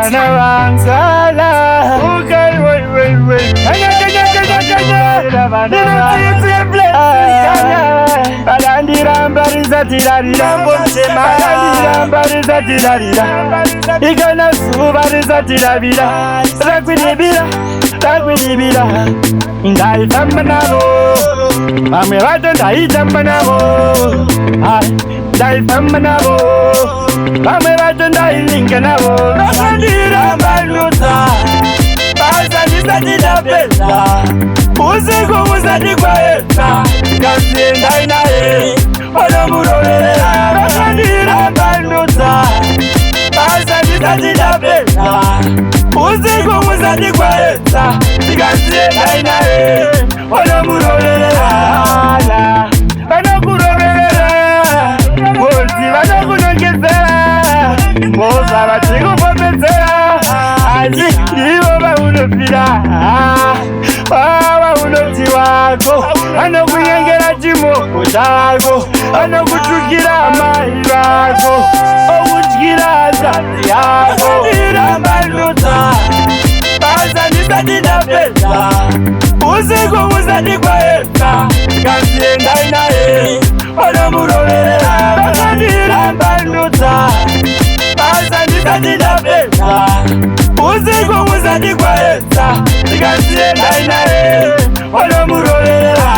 bana bansala okay wait barandira tirarira mbonsema barandira tirarira igana suba rizatirabira takwinibira ndayitamba nabo bamwe bato ndayitamba nabo ndayitamba nabo bamwe bato ndayilinga nabo barandira mbaluta bazandizatidapeza usiku buzatikwaeta kasienda inaye onomurorera barandira mbaluta bazandizatidapeza usiku buzatikwaeta kasienda inaye onomurorera banokurorera bozi banokunongezera boza batikupomezera azi ivo vaunopira vaunoti wako vanokuyengera chimoko chako vanokutukira mai vako okutyira nzanzi yako irambaluta bazandisatidapeza usiku buzatikwaeta kasienda inaye onomuroverera bazandirambaluta bazandisatidapeza usiku buzatikwaeta kasienda inaye onomuroverera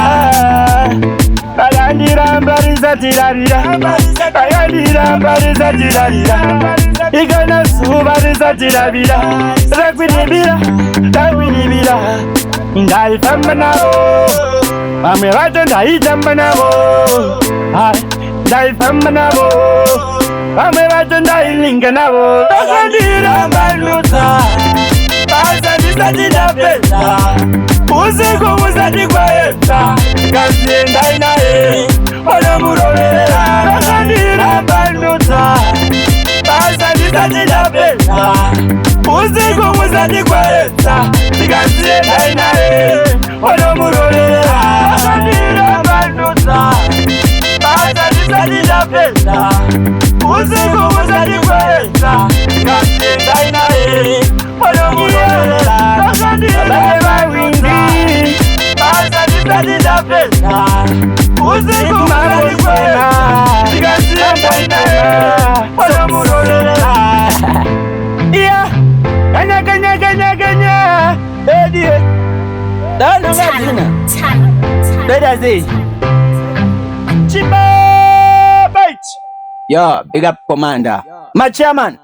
barandirambarizatilarira barandirambarizatilarira igana suba rizatirabira takwinibira ndayitamba nabo bamwe bato ndayitamba nabo ndayitamba nabo bamwe bato ndayilinga nabo bakandira mbaluta bazandisatidapeza usiku buzatikwaeta kasienda inaye onomuroverera bakandira mbaluta bazandisatidapeza usiku buzatikwaeta kasienda inaye onomuroverera bakandira mbaluta bazandisatidapeza usiku buzatikwaeta kasienda inaye onomuroverera bakandira bawindi bazandisatidapeza usiku buzatikwaeta kasienda inaye onomuroverera Ganya, Eddie. Don't know that dinner. Let us see. Chiba bite. Yo, big up commander. My chairman.